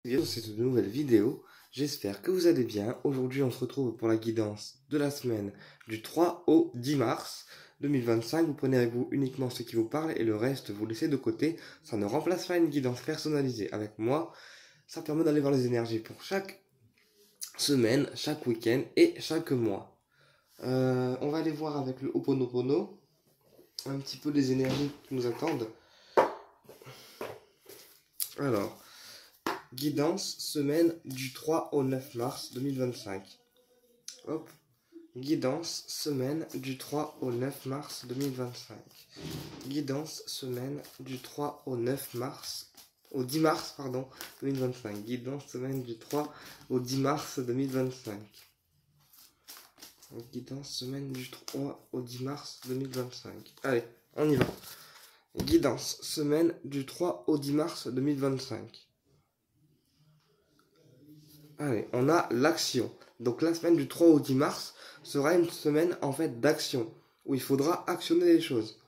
Bienvenue dans cette nouvelle vidéo, j'espère que vous allez bien. Aujourd'hui on se retrouve pour la guidance de la semaine du 3 au 10 mars 2025. Vous prenez avec vous uniquement ce qui vous parle et le reste vous laissez de côté. Ça ne remplace pas une guidance personnalisée avec moi. Ça permet d'aller voir les énergies pour chaque semaine, chaque week-end et chaque mois. On va aller voir avec le Ho'oponopono un petit peu les énergies qui nous attendent. Alors, guidance semaine du 3 au 9 mars 2025. Hop. Guidance semaine du 3 au 9 mars 2025. Guidance semaine du 3 au 9 mars, au 10 mars, pardon, 2025. Guidance semaine du 3 au 10 mars 2025. Guidance semaine du 3 au 10 mars 2025. Allez, on y va. Guidance semaine du 3 au 10 mars 2025. Allez, on a l'action. Donc la semaine du 3 au 10 mars sera une semaine en fait d'action, où il faudra actionner les choses.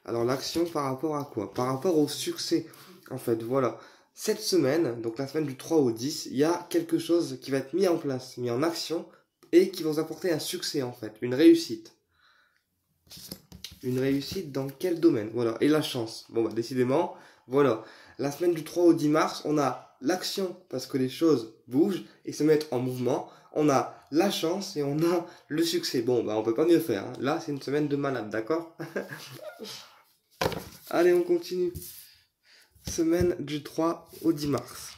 Alors l'action par rapport à quoi? Par rapport au succès. En fait, voilà. Cette semaine, donc la semaine du 3 au 10, il y a quelque chose qui va être mis en place, mis en action, et qui va vous apporter un succès en fait, une réussite. Une réussite dans quel domaine? Voilà, et la chance. Bon bah décidément, voilà. La semaine du 3 au 10 mars, on a l'action parce que les choses bougent et se mettent en mouvement. On a la chance et on a le succès. Bon bah on peut pas mieux faire, hein. Là c'est une semaine de malade, d'accord? Allez, on continue. Semaine du 3 au 10 mars.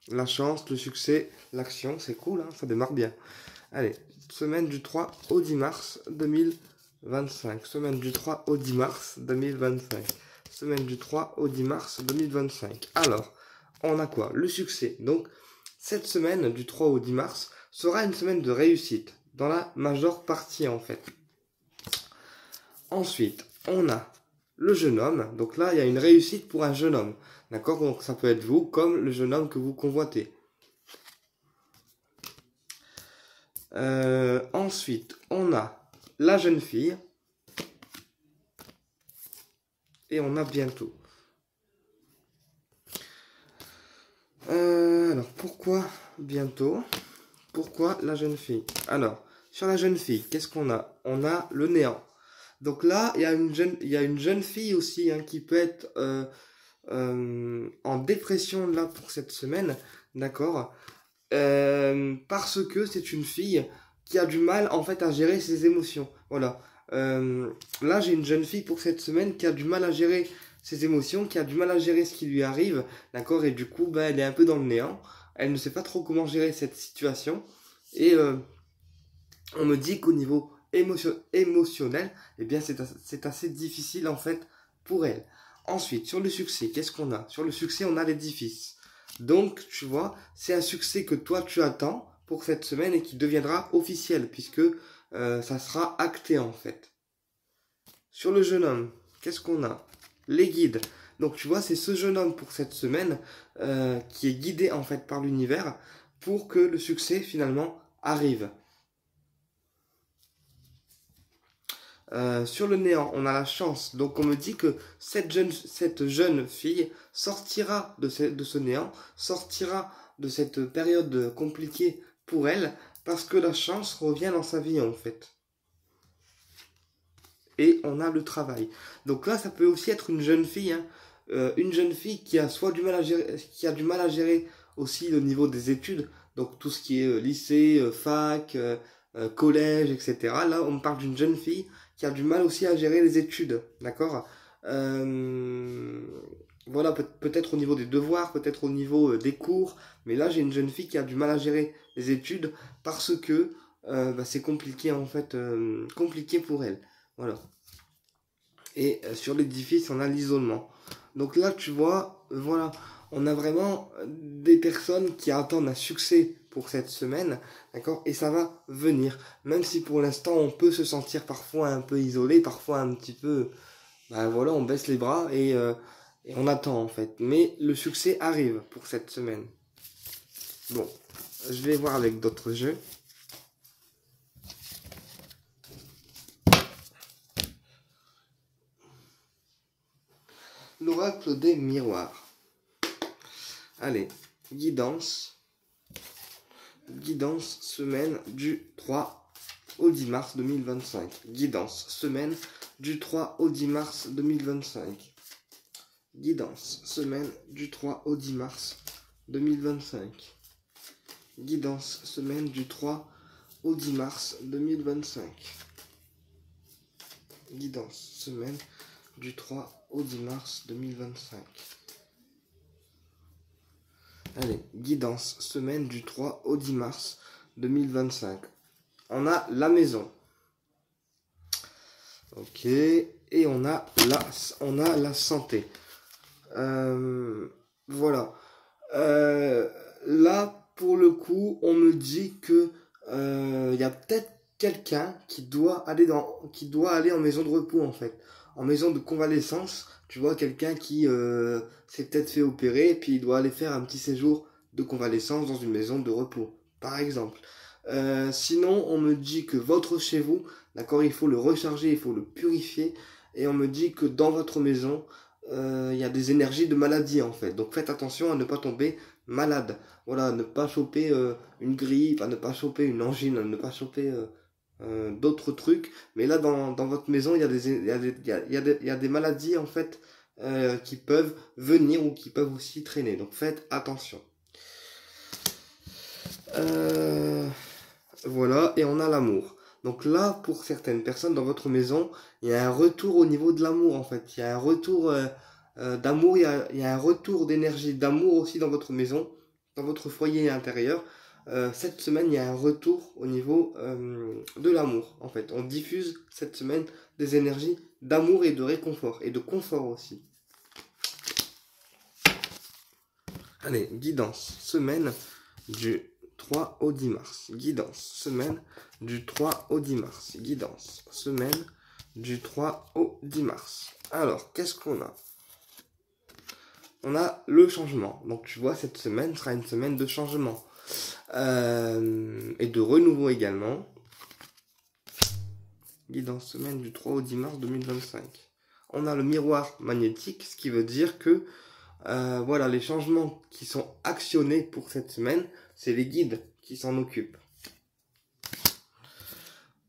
La chance, le succès, l'action, c'est cool, hein, ça démarre bien. Allez, semaine du 3 au 10 mars 2025. Semaine du 3 au 10 mars 2025. Semaine du 3 au 10 mars 2025. Alors, on a quoi? Le succès. Donc, cette semaine du 3 au 10 mars sera une semaine de réussite, dans la majeure partie en fait. Ensuite, on a le jeune homme. Donc là, il y a une réussite pour un jeune homme. D'accord? Donc ça peut être vous, comme le jeune homme que vous convoitez. Ensuite, on a la jeune fille. Et on a bientôt. Alors, pourquoi bientôt? Pourquoi la jeune fille? Alors, sur la jeune fille, qu'est-ce qu'on a? On a le néant. Donc là, il y a une jeune fille aussi, hein, qui peut être en dépression là pour cette semaine, d'accord? Parce que c'est une fille qui a du mal en fait à gérer ses émotions. Voilà. Là, j'ai une jeune fille pour cette semaine qui a du mal à gérer ses émotions, qui a du mal à gérer ce qui lui arrive, d'accord? Et du coup, bah, elle est un peu dans le néant. Elle ne sait pas trop comment gérer cette situation. Et on me dit qu'au niveau émotionnel, eh bien, c'est assez difficile en fait pour elle. Ensuite, sur le succès, qu'est-ce qu'on a? Sur le succès, on a l'édifice. Donc, tu vois, c'est un succès que toi tu attends pour cette semaine et qui deviendra officiel puisque ça sera acté en fait. Sur le jeune homme, qu'est-ce qu'on a? Les guides. Donc tu vois, c'est ce jeune homme pour cette semaine qui est guidé en fait par l'univers pour que le succès finalement arrive. Sur le néant, on a la chance. Donc on me dit que cette jeune fille sortira de ce néant, sortira de cette période compliquée pour elle, parce que la chance revient dans sa vie en fait. Et on a le travail. Donc là, ça peut aussi être une jeune fille, hein, une jeune fille qui a soit du mal à gérer, qui a du mal à gérer aussi le niveau des études, donc tout ce qui est lycée, fac, collège, etc. Là, on me parle d'une jeune fille qui a du mal aussi à gérer les études, d'accord? Voilà, peut-être au niveau des devoirs, peut-être au niveau des cours, mais là, j'ai une jeune fille qui a du mal à gérer les études parce que bah, c'est compliqué en fait, compliqué pour elle. Voilà. Et sur l'édifice, on a l'isolement. Donc là, tu vois, voilà, on a vraiment des personnes qui attendent un succès pour cette semaine, d'accord? Et ça va venir. Même si pour l'instant, on peut se sentir parfois un peu isolé, parfois un petit peu, ben voilà, on baisse les bras et on attend en fait. Mais le succès arrive pour cette semaine. Bon, je vais voir avec d'autres jeux. L'oracle des miroirs. Allez, guidance, semaine du 3 au 10 mars 2025. Guidance, semaine du 3 au 10 mars 2025. Guidance, semaine du 3 au 10 mars 2025. Guidance, semaine du 3 au 10 mars 2025. Guidance, semaine du 3 au 10 mars 2025. Allez, guidance, semaine du 3 au 10 mars 2025. On a la maison. Ok, et on a la santé. Voilà. Là, pour le coup, on me dit que y a peut-être quelqu'un qui doit aller en maison de repos en fait, en maison de convalescence. Tu vois, quelqu'un qui s'est peut-être fait opérer et puis il doit aller faire un petit séjour de convalescence dans une maison de repos, par exemple. Sinon, on me dit que votre chez vous, d'accord, il faut le recharger, il faut le purifier, et on me dit que dans votre maison, il y a des énergies de maladie en fait. Donc faites attention à ne pas tomber malade. Voilà, ne pas choper une grippe, à ne pas choper une angine, à ne pas choper d'autres trucs. Mais là, dans votre maison, il y a des maladies en fait qui peuvent venir ou qui peuvent aussi traîner. Donc faites attention. Voilà, et on a l'amour. Donc là, pour certaines personnes dans votre maison, il y a un retour au niveau de l'amour en fait. Il y a un retour d'amour, il y a un retour d'énergie d'amour aussi dans votre maison, dans votre foyer intérieur. Cette semaine, il y a un retour au niveau de l'amour en fait. On diffuse cette semaine des énergies d'amour et de réconfort, et de confort aussi. Allez, guidance, semaine du 3 au 10 mars. Guidance, semaine du 3 au 10 mars. Guidance, semaine du 3 au 10 mars. Alors, qu'est-ce qu'on a? On a le changement. Donc, tu vois, cette semaine sera une semaine de changement. Et de renouveau également. Guidance, semaine du 3 au 10 mars 2025. On a le miroir magnétique, ce qui veut dire que voilà, les changements qui sont actionnés pour cette semaine, c'est les guides qui s'en occupent.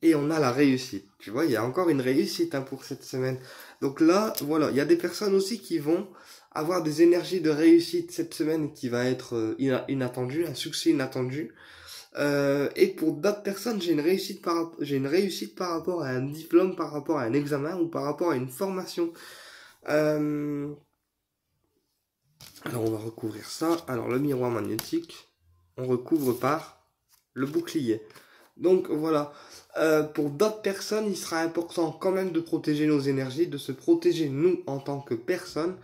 Et on a la réussite. Tu vois, il y a encore une réussite pour cette semaine. Donc là, voilà, il y a des personnes aussi qui vont avoir des énergies de réussite cette semaine qui va être inattendue, un succès inattendu. Et pour d'autres personnes, j'ai une réussite par rapport à un diplôme, par rapport à un examen ou par rapport à une formation. Alors on va recouvrir ça. Alors le miroir magnétique, on recouvre par le bouclier. Donc voilà, pour d'autres personnes, il sera important quand même de protéger nos énergies, de se protéger nous en tant que personne.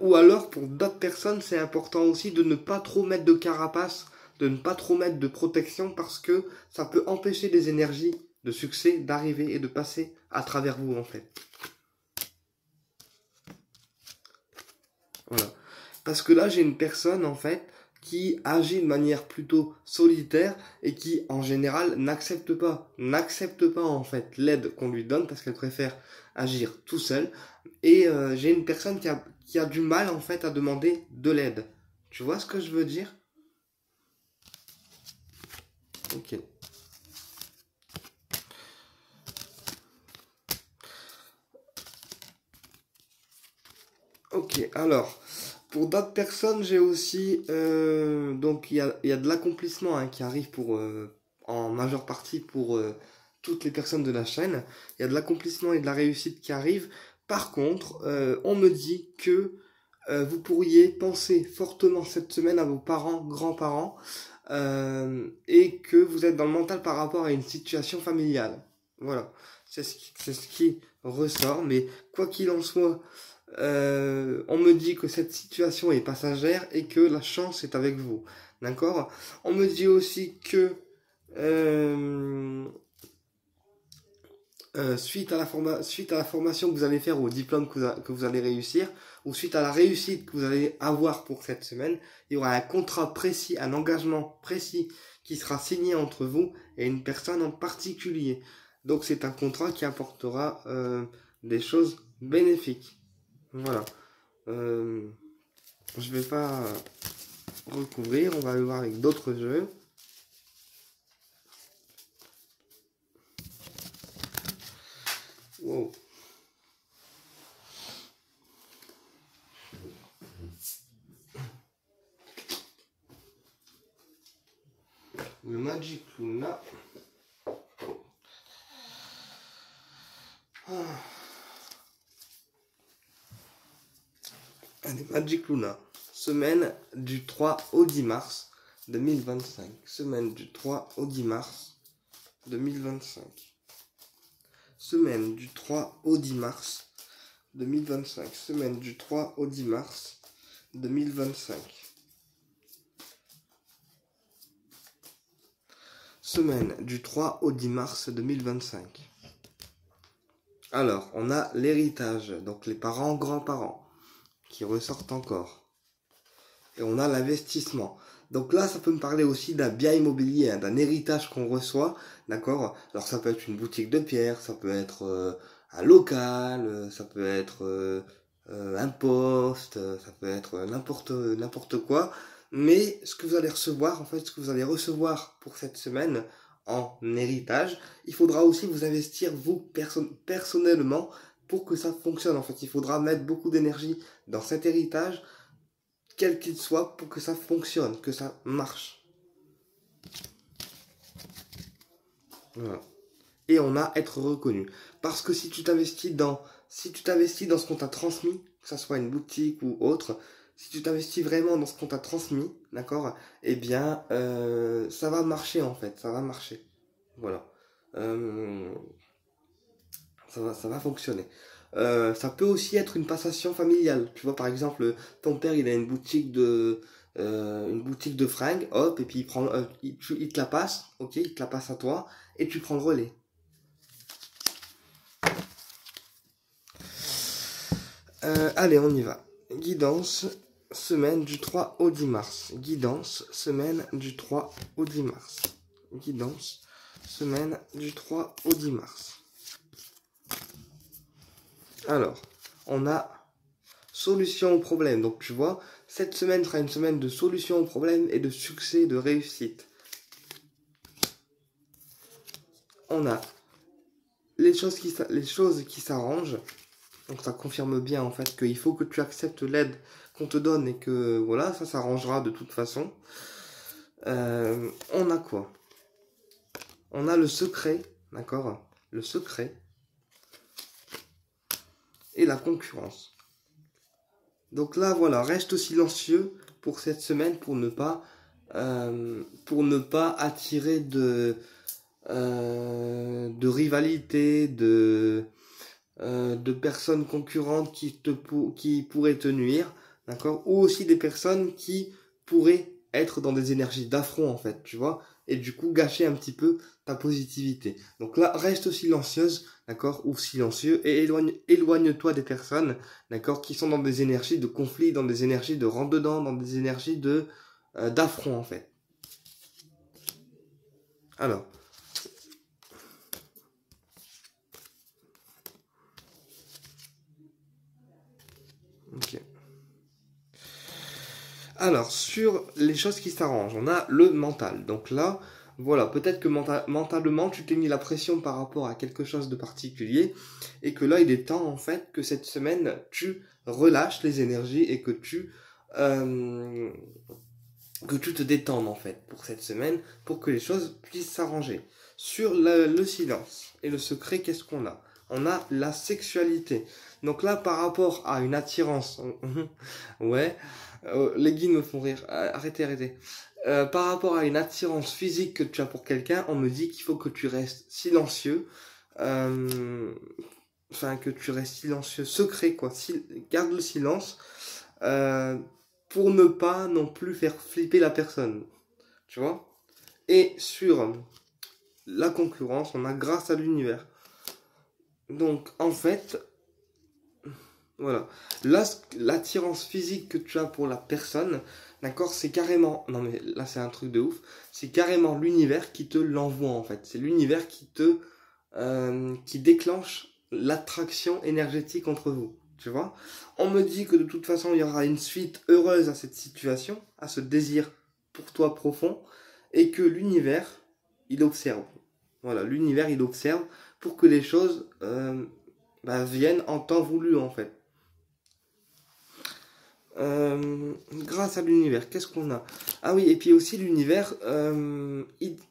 Ou alors pour d'autres personnes, c'est important aussi de ne pas trop mettre de carapace, de ne pas trop mettre de protection, parce que ça peut empêcher les énergies de succès d'arriver et de passer à travers vous en fait. Voilà. Parce que là, j'ai une personne, en fait, qui agit de manière plutôt solitaire et qui, en général, n'accepte pas, en fait, l'aide qu'on lui donne parce qu'elle préfère agir tout seul. Et j'ai une personne qui a du mal, en fait, à demander de l'aide. Tu vois ce que je veux dire? Ok. Ok, alors... Pour d'autres personnes, j'ai aussi donc il y a de l'accomplissement qui arrive pour en majeure partie pour toutes les personnes de la chaîne. Il y a de l'accomplissement et de la réussite qui arrive. Par contre, on me dit que vous pourriez penser fortement cette semaine à vos parents, grands-parents, et que vous êtes dans le mental par rapport à une situation familiale. Voilà, c'est ce qui ressort. Mais quoi qu'il en soit, on me dit que cette situation est passagère et que la chance est avec vous. D'accord? On me dit aussi que suite à la formation que vous allez faire, au diplôme que vous allez réussir, ou suite à la réussite que vous allez avoir pour cette semaine, il y aura un contrat précis, un engagement précis qui sera signé entre vous et une personne en particulier. Donc c'est un contrat qui apportera des choses bénéfiques. Voilà. Je vais pas recouvrir, on va le voir avec d'autres jeux. Wow. Le Magic Luna. Allez, Magic Luna. Semaine du 3 au 10 mars 2025. Semaine du 3 au 10 mars 2025. Semaine du 3 au 10 mars 2025. Semaine du 3 au 10 mars 2025. Semaine du 3 au 10 mars 2025. Alors, on a l'héritage, donc les parents, grands-parents, qui ressortent encore. Et on a l'investissement. Donc là, ça peut me parler aussi d'un bien immobilier, hein, d'un héritage qu'on reçoit, d'accord? Alors ça peut être une boutique de pierre, ça peut être un local, ça peut être un poste, ça peut être n'importe quoi. Mais ce que vous allez recevoir, en fait, ce que vous allez recevoir pour cette semaine en héritage, il faudra aussi vous investir vous personnellement pour que ça fonctionne. En fait, il faudra mettre beaucoup d'énergie dans cet héritage quel qu'il soit, pour que ça fonctionne, que ça marche. Voilà. Et on a être reconnu. Parce que si tu t'investis dans ce qu'on t'a transmis, que ça soit une boutique ou autre, si tu t'investis vraiment dans ce qu'on t'a transmis, d'accord, eh bien, ça va marcher en fait, ça va marcher. Voilà. Euh, ça va fonctionner. Ça peut aussi être une passation familiale. Tu vois, par exemple, ton père, il a une boutique de fringues, hop, et puis il te la passe, ok, il te la passe à toi, et tu prends le relais. Allez, on y va. Guidance, semaine du 3 au 10 mars. Guidance, semaine du 3 au 10 mars. Guidance, semaine du 3 au 10 mars. Alors, on a solution au problème. Donc tu vois, cette semaine sera une semaine de solution au problème et de succès, de réussite. On a les choses qui s'arrangent. Donc ça confirme bien en fait qu'il faut que tu acceptes l'aide qu'on te donne et que voilà, ça s'arrangera de toute façon. On a quoi? On a le secret, d'accord? Le secret et la concurrence. Donc là, voilà, reste silencieux pour cette semaine pour ne pas attirer de rivalité, de personnes concurrentes qui pourraient te nuire, d'accord? Ou aussi des personnes qui pourraient être dans des énergies d'affront, en fait, tu vois? Et du coup, gâcher un petit peu ta positivité. Donc là, reste silencieuse, d'accord? Ou silencieux, et éloigne-toi des personnes, d'accord? Qui sont dans des énergies de conflit, dans des énergies de rentre-dedans, dans des énergies d'affront, en fait. Alors, ok. Alors, sur les choses qui s'arrangent, on a le mental. Donc là, voilà, peut-être que mentalement, tu t'es mis la pression par rapport à quelque chose de particulier et que là, il est temps, en fait, que cette semaine, tu relâches les énergies et euh, que tu te détendes, en fait, pour cette semaine, pour que les choses puissent s'arranger. Sur le silence et le secret, qu'est-ce qu'on a? On a la sexualité. Donc là, par rapport à une attirance, ouais, les guides me font rire. Arrêtez, arrêtez. Par rapport à une attirance physique que tu as pour quelqu'un, on me dit qu'il faut que tu restes silencieux. euh, Enfin, que tu restes silencieux, secret, quoi. Garde le silence euh, pour ne pas non plus faire flipper la personne. Tu vois? Et sur la concurrence, on a grâce à l'univers. Donc, en fait, voilà. Là, l'attirance physique que tu as pour la personne, d'accord, c'est carrément. Non, mais là, c'est un truc de ouf. C'est carrément l'univers qui te l'envoie, en fait. C'est l'univers qui déclenche l'attraction énergétique entre vous. tu vois. On me dit que de toute façon, il y aura une suite heureuse à cette situation, à ce désir pour toi profond, et que l'univers, il observe. Voilà, l'univers, il observe pour que les choses viennent en temps voulu, en fait. Grâce à l'univers, qu'est-ce qu'on a? Ah oui, et puis aussi l'univers,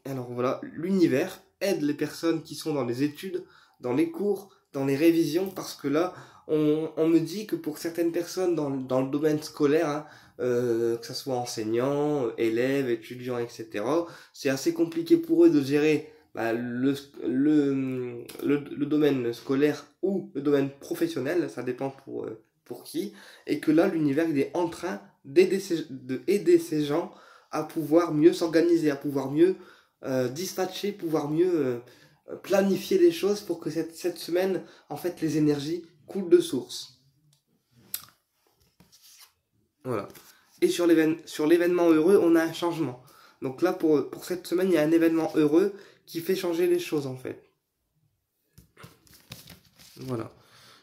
alors voilà, l'univers aide les personnes qui sont dans les études, dans les cours, dans les révisions, parce que là, on me dit que pour certaines personnes dans le domaine scolaire, hein, que ce soit enseignants, élèves, étudiants, etc., c'est assez compliqué pour eux de gérer le domaine scolaire ou le domaine professionnel, ça dépend pour qui, et que là, l'univers, il est en train d'aider ces gens à pouvoir mieux s'organiser, à pouvoir mieux dispatcher, pouvoir mieux planifier les choses pour que cette semaine, en fait, les énergies coulent de source. Voilà. Et sur l'événement heureux, on a un changement. Donc là, pour cette semaine, il y a un événement heureux qui fait changer les choses, en fait. Voilà.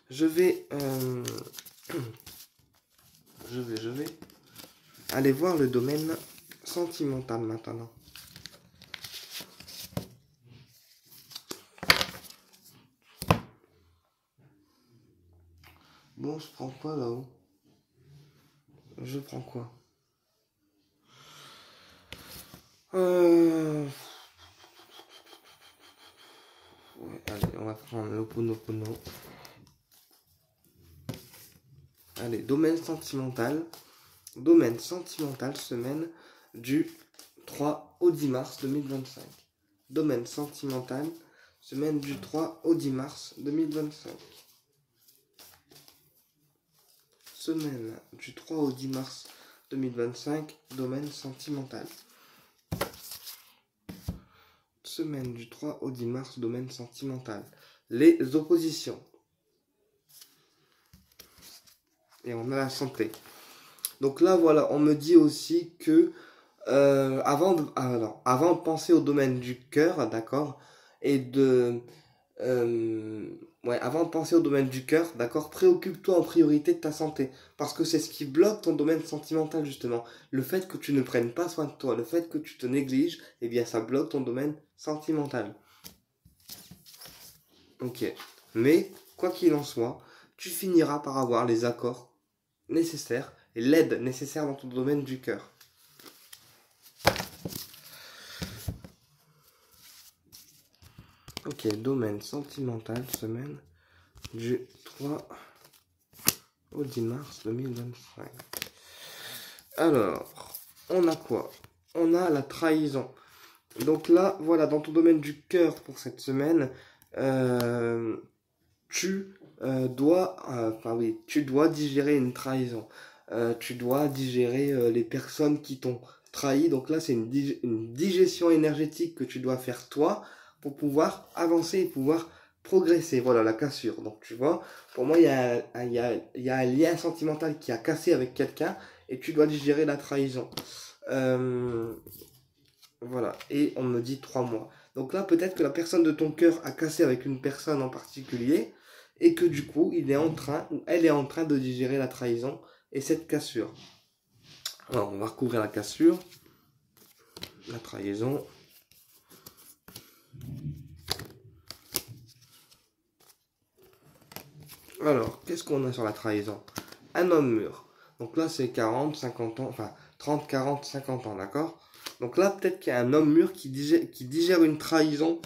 Je vais aller voir le domaine sentimental maintenant. Bon, je prends quoi là-haut? Je prends quoi? Ouais, allez, on va prendre l'Ho'oponopono. Allez, domaine sentimental. Domaine sentimental, semaine du 3 au 10 mars 2025. Domaine sentimental, semaine du 3 au 10 mars 2025. Semaine du 3 au 10 mars 2025, domaine sentimental. Semaine du 3 au 10 mars, domaine sentimental. Les oppositions. Et on a la santé. Donc là, voilà, on me dit aussi que avant de penser au domaine du cœur, d'accord, et avant de penser au domaine du cœur, d'accord, préoccupe-toi en priorité de ta santé, parce que c'est ce qui bloque ton domaine sentimental, justement. Le fait que tu ne prennes pas soin de toi, le fait que tu te négliges, eh bien, ça bloque ton domaine sentimental. Ok. Mais, quoi qu'il en soit, tu finiras par avoir les accords nécessaires et l'aide nécessaire dans ton domaine du cœur. Ok, domaine sentimental, semaine du 3 au 10 mars 2025. Alors, on a quoi? On a la trahison. Donc là, voilà, dans ton domaine du cœur pour cette semaine, tu dois digérer une trahison. Tu dois digérer les personnes qui t'ont trahi. Donc là, c'est une digestion énergétique que tu dois faire toi pour pouvoir avancer et pouvoir progresser. Voilà, la cassure. Donc tu vois, pour moi, il y a un lien sentimental qui a cassé avec quelqu'un et tu dois digérer la trahison. Voilà, et on me dit 3 mois. Donc là, peut-être que la personne de ton cœur a cassé avec une personne en particulier et que du coup, il est en train ou elle est en train de digérer la trahison et cette cassure. Alors, on va recouvrir la cassure, la trahison. Alors, qu'est-ce qu'on a sur la trahison? Un homme mûr. Donc là, c'est 40, 50 ans, enfin 30, 40, 50 ans, d'accord? Donc là, peut-être qu'il y a un homme mûr qui digère une trahison,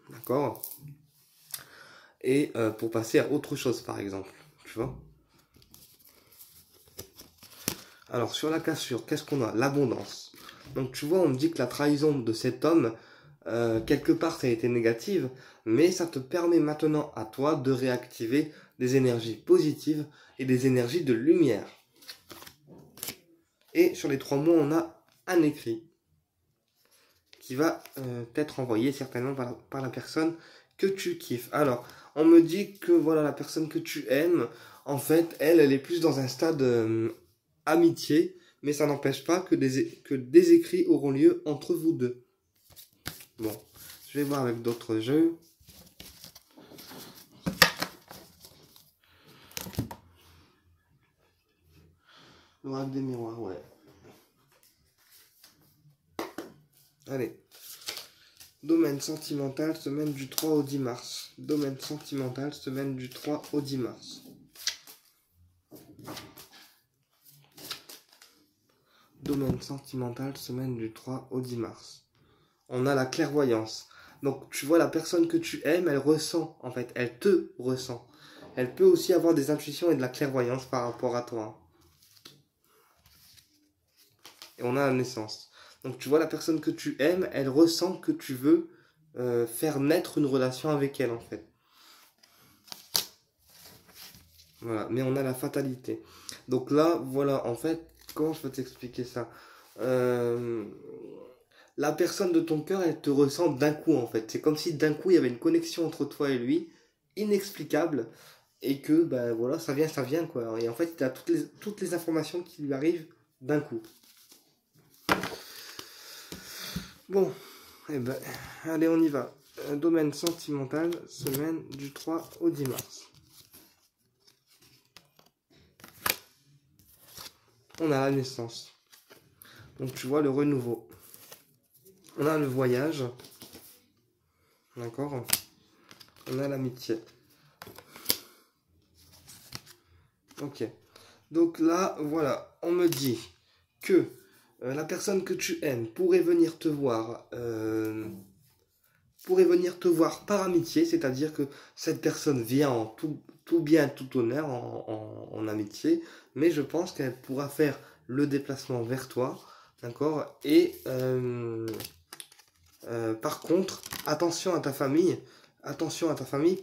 d'accord? Et pour passer à autre chose, par exemple, tu vois? Alors, sur la cassure, qu'est-ce qu'on a? L'abondance. Donc, tu vois, on me dit que la trahison de cet homme, quelque part, ça a été négative, mais ça te permet maintenant à toi de réactiver des énergies positives et des énergies de lumière. Et sur les 3 mots, on a un écrit qui va être envoyé certainement par la personne que tu kiffes. Alors, on me dit que voilà, la personne que tu aimes, en fait, elle est plus dans un stade amitié, mais ça n'empêche pas que des écrits auront lieu entre vous deux. Bon, je vais voir avec d'autres jeux. L'oracle des miroirs, ouais. Allez. Domaine sentimental, semaine du 3 au 10 mars. Domaine sentimental, semaine du 3 au 10 mars. Domaine sentimental, semaine du 3 au 10 mars. On a la clairvoyance. Donc tu vois, la personne que tu aimes, elle ressent, en fait, elle te ressent. Elle peut aussi avoir des intuitions et de la clairvoyance par rapport à toi. Et on a la naissance. Donc tu vois, la personne que tu aimes, elle ressent que tu veux faire naître une relation avec elle, en fait. Voilà, mais on a la fatalité. Donc là, voilà, en fait, comment je peux t'expliquer ça? Euh, la personne de ton cœur, elle te ressent d'un coup, en fait. C'est comme si d'un coup, il y avait une connexion entre toi et lui, inexplicable, et que, ben voilà, ça vient, quoi. Et en fait, tu as toutes les informations qui lui arrivent d'un coup. Bon, eh ben, allez, on y va. Domaine sentimental, semaine du 3 au 10 mars. On a la naissance. Donc tu vois le renouveau. On a le voyage. D'accord? On a l'amitié. Ok. Donc là, voilà, on me dit que la personne que tu aimes pourrait venir te voir par amitié, c'est-à-dire que cette personne vient en tout bien, tout honneur, en amitié, mais je pense qu'elle pourra faire le déplacement vers toi, d'accord? Et par contre, attention à ta famille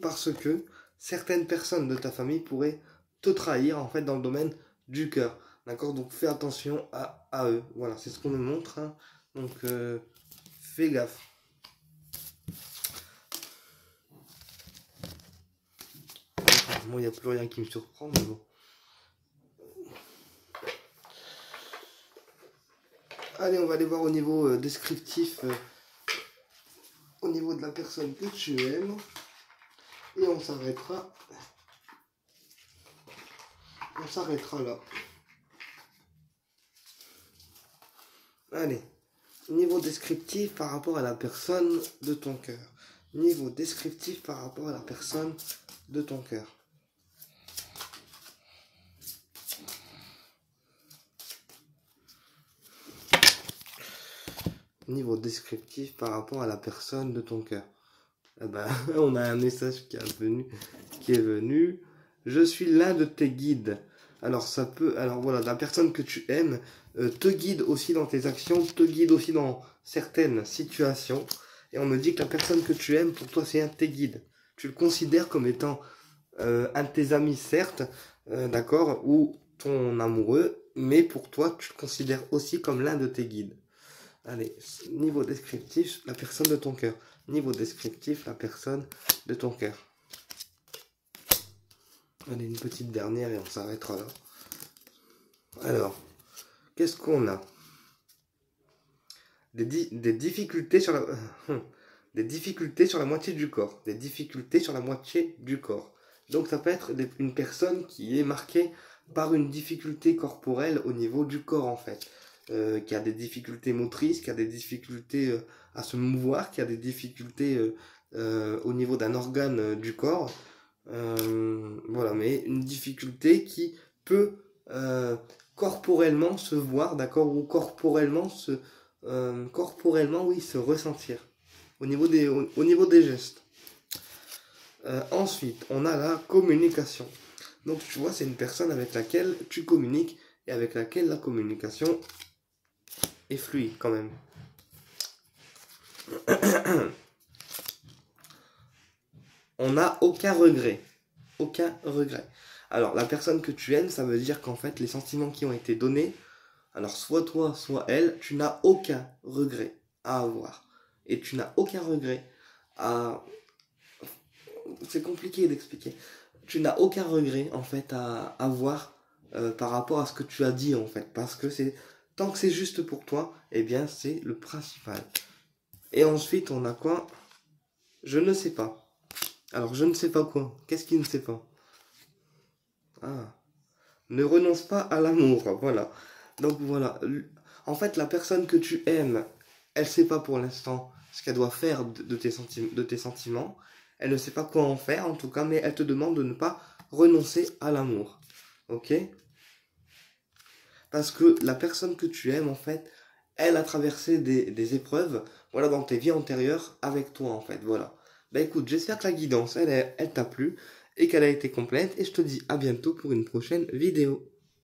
parce que certaines personnes de ta famille pourraient te trahir en fait dans le domaine du cœur, d'accord? Donc fais attention à eux, voilà, c'est ce qu'on me montre, hein. Donc fais gaffe. Moi, il n'y a plus rien qui me surprend, mais bon. Allez, on va aller voir au niveau descriptif, au niveau de la personne que tu aimes. Et on s'arrêtera. On s'arrêtera là. Allez, niveau descriptif par rapport à la personne de ton cœur. Niveau descriptif par rapport à la personne de ton cœur. Niveau descriptif par rapport à la personne de ton cœur. Ah bah, on a un message qui est venu. Je suis l'un de tes guides. Alors ça peut, alors voilà, la personne que tu aimes te guide aussi dans tes actions, te guide aussi dans certaines situations. Et on me dit que la personne que tu aimes, pour toi, c'est un de tes guides. Tu le considères comme étant un de tes amis, certes, d'accord, ou ton amoureux, mais pour toi, tu le considères aussi comme l'un de tes guides. Allez, niveau descriptif, la personne de ton cœur. Niveau descriptif, la personne de ton cœur. Allez, une petite dernière et on s'arrêtera là. Alors, qu'est-ce qu'on a? Des difficultés sur la... des difficultés sur la moitié du corps. Des difficultés sur la moitié du corps. Donc ça peut être une personne qui est marquée par une difficulté corporelle au niveau du corps en fait. Qui a des difficultés motrices, qui a des difficultés à se mouvoir, qui a des difficultés au niveau d'un organe du corps. Voilà, mais une difficulté qui peut corporellement se voir, d'accord, ou corporellement, oui, se ressentir au niveau des gestes. Ensuite, on a la communication. Donc, tu vois, c'est une personne avec laquelle tu communiques et avec laquelle la communication est fluide quand même. On n'a aucun regret. Aucun regret. Alors, la personne que tu aimes, ça veut dire qu'en fait, les sentiments qui ont été donnés, alors soit toi, soit elle, tu n'as aucun regret à avoir. Et tu n'as aucun regret à... C'est compliqué d'expliquer. Tu n'as aucun regret, en fait, à avoir par rapport à ce que tu as dit, en fait. Parce que c'est... Tant que c'est juste pour toi, eh bien, c'est le principal. Et ensuite, on a quoi? Je ne sais pas. Alors, je ne sais pas quoi. Qu'est-ce qui ne sait pas? Ah. Ne renonce pas à l'amour, voilà. Donc voilà. En fait, la personne que tu aimes, elle sait pas pour l'instant ce qu'elle doit faire de tes sentiments. Elle ne sait pas quoi en faire, en tout cas, mais elle te demande de ne pas renoncer à l'amour. Ok? Parce que la personne que tu aimes, en fait, elle a traversé des épreuves, voilà, dans tes vies antérieures avec toi, en fait, voilà. Bah écoute, j'espère que la guidance, elle t'a plu et qu'elle a été complète, et je te dis à bientôt pour une prochaine vidéo.